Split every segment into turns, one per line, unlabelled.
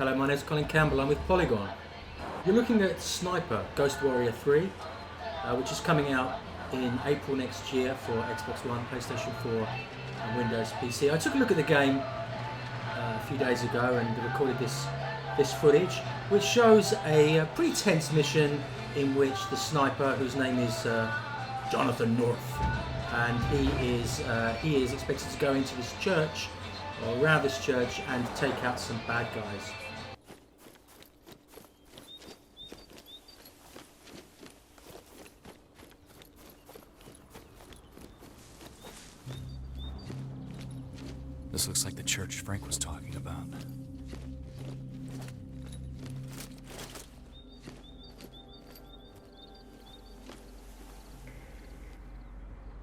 Hello, my name is Colin Campbell, I'm with Polygon. You're looking at Sniper Ghost Warrior 3, which is coming out in April next year for Xbox One, PlayStation 4 and Windows PC. I took a look at the game a few days ago and recorded this footage, which shows a pretty tense mission in which the sniper, whose name is Jonathan North, and he is expected to go into this church, or around this church, and take out some bad guys.
This looks like the church Frank was talking about.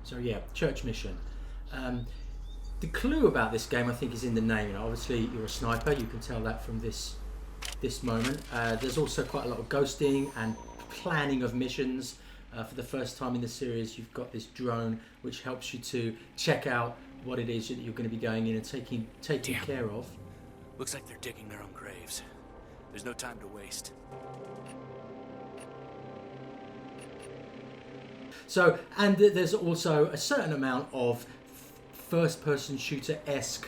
So yeah, church mission. The clue about this game, I think, is in the name. You know, obviously, you're a sniper. You can tell that from this moment. There's also quite a lot of ghosting and planning of missions. For the first time in the series, you've got this drone which helps you to check out what it is that you're going to be going in and taking care of.
Looks like they're digging their own graves. There's no time to waste.
So, and there's also a certain amount of first-person shooter-esque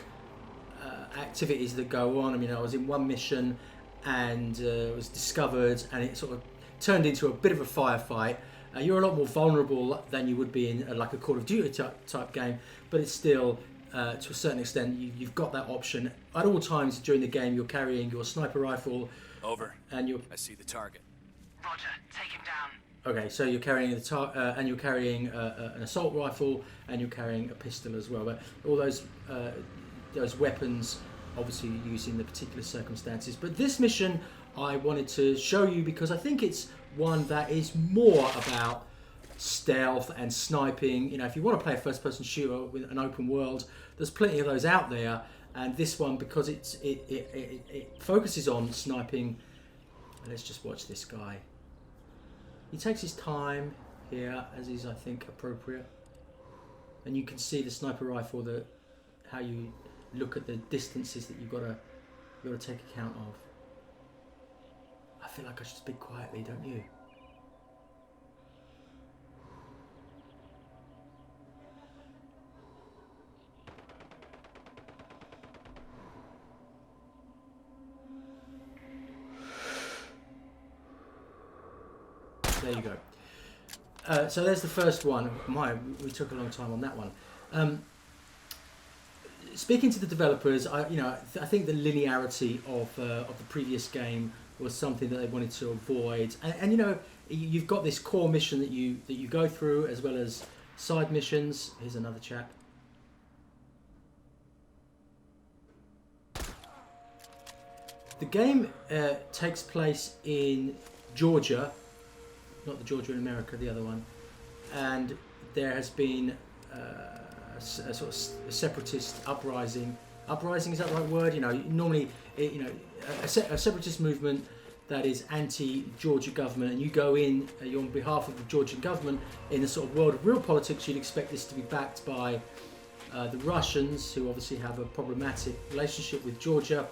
activities that go on. I mean, I was in one mission and was discovered, and it sort of turned into a bit of a firefight. You're a lot more vulnerable than you would be in like a Call of Duty type game, but it's still, to a certain extent, you've got that option. At all times during the game, you're carrying your sniper rifle.
Over.
And
I see the target.
Roger, take him down.
Okay, so you're carrying and you're carrying an assault rifle, and you're carrying a pistol as well. But all those weapons, obviously, used in the particular circumstances. But this mission, I wanted to show you because I think it's one that is more about stealth and sniping. You know, if you want to play a first-person shooter with an open world, there's plenty of those out there. And this one, because it focuses on sniping. Let's just watch this guy. He takes his time here, as is, I think, appropriate. And you can see the sniper rifle, how you look at the distances that you've got to take account of. I feel like I should speak quietly, don't you? There you go. So there's the first one. We took a long time on that one. Speaking to the developers, I think the linearity of the previous game was something that they wanted to avoid. And you know, you've got this core mission that you go through, as well as side missions. Here's another chap. The game takes place in Georgia. Not the Georgia in America, the other one. And there has been a sort of separatist uprising. Uprising, is that the right word? You know, normally, a separatist movement that is anti-Georgia government, and you go in, you're on behalf of the Georgian government. In the sort of world of real politics, you'd expect this to be backed by the Russians, who obviously have a problematic relationship with Georgia.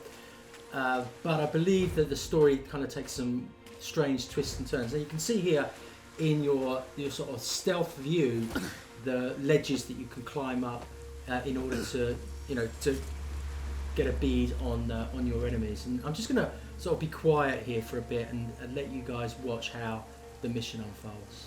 But I believe that the story kind of takes some strange twists and turns. And you can see here in your sort of stealth view the ledges that you can climb up in order to get a bead on your enemies. And I'm just going to sort of be quiet here for a bit and let you guys watch how the mission unfolds.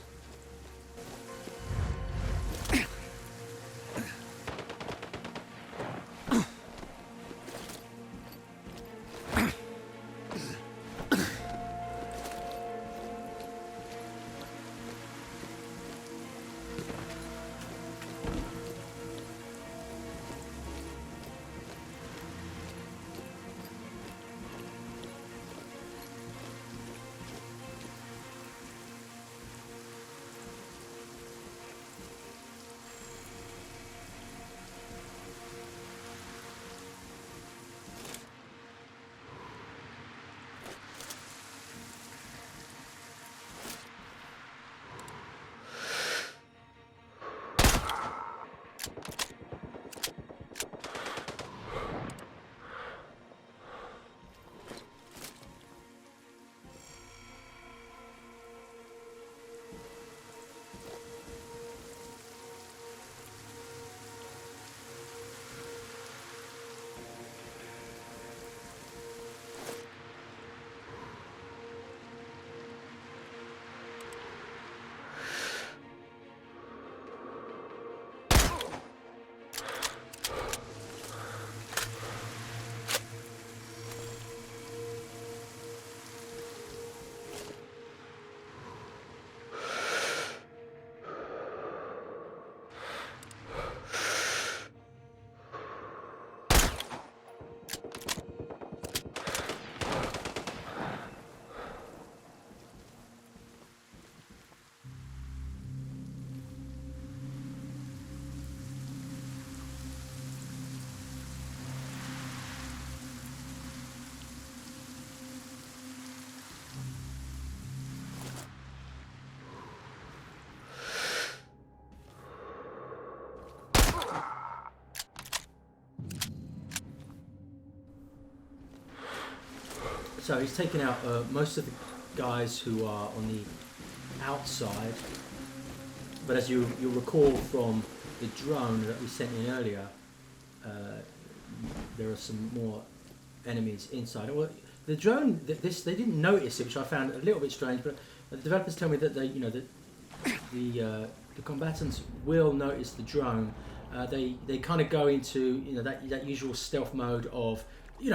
So he's taken out most of the guys who are on the outside, but as you'll recall from the drone that we sent in earlier, there are some more enemies inside. Well, the drone, they didn't notice it, which I found a little bit strange, but the developers tell me that they, the combatants will notice the drone. They kind of go into that usual stealth mode of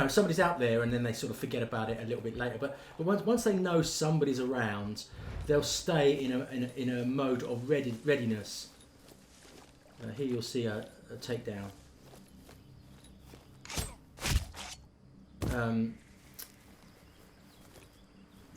somebody's out there, and then they sort of forget about it a little bit later. But once they know somebody's around, they'll stay in a mode of readiness. Here you'll see a takedown.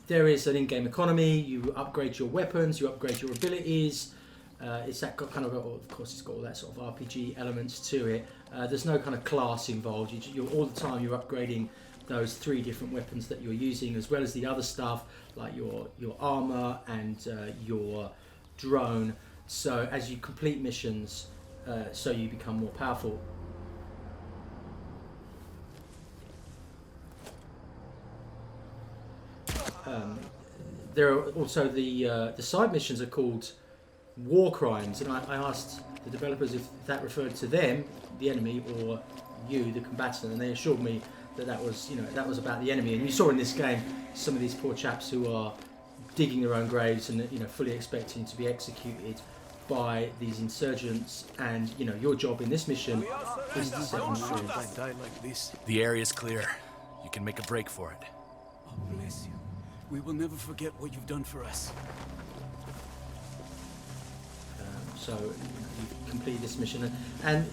There is an in-game economy. You upgrade your weapons, you upgrade your abilities. It's that kind of, of course, it's got all that sort of RPG elements to it. There's no kind of class involved. You're all the time you're upgrading those 3 different weapons that you're using, as well as the other stuff like your armor and your drone. So as you complete missions, so you become more powerful. There are also the side missions are called war crimes, and I asked the developers if that referred to them, the enemy, or you, the combatant, and they assured me that was that was about the enemy. And you saw in this game some of these poor chaps who are digging their own graves and fully expecting to be executed by these insurgents. And your job in this mission is to set them free.
The area's clear. You can make a break for it.
Oh, bless you. We will never forget what you've done for us.
So you complete this mission, and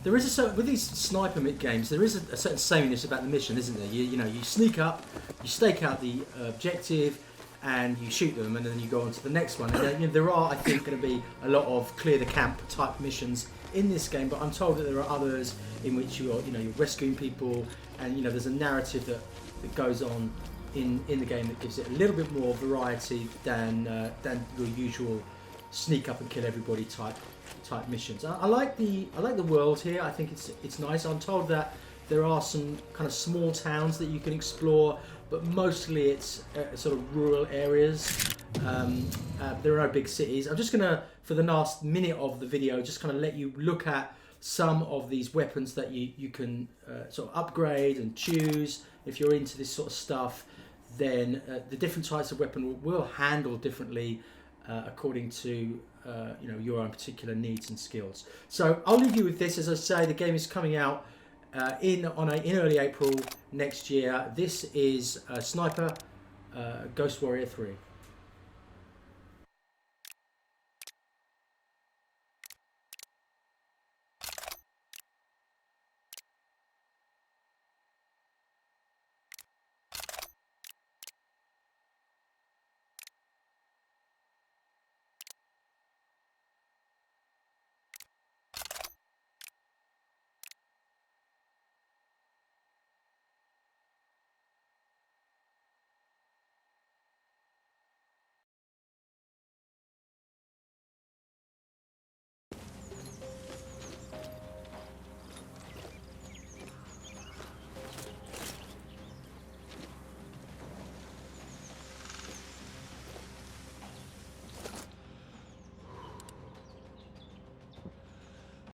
there is with these sniper games, there is a certain sameness about the mission, isn't there? You sneak up, you stake out the objective, and you shoot them, and then you go on to the next one. And there are, I think, going to be a lot of clear the camp type missions in this game, but I'm told that there are others in which you're rescuing people, and there's a narrative that goes on in the game that gives it a little bit more variety than your usual sneak up and kill everybody type missions. I like the world here. I think it's nice. I'm told that there are some kind of small towns that you can explore, but mostly it's sort of rural areas. There are no big cities. I'm just gonna, for the last minute of the video, just kind of let you look at some of these weapons that you can sort of upgrade and choose. If you're into this sort of stuff, then the different types of weapon will handle differently according to your own particular needs and skills. So I'll leave you with this. As I say, the game is coming out in early April next year. This is Sniper Ghost Warrior 3.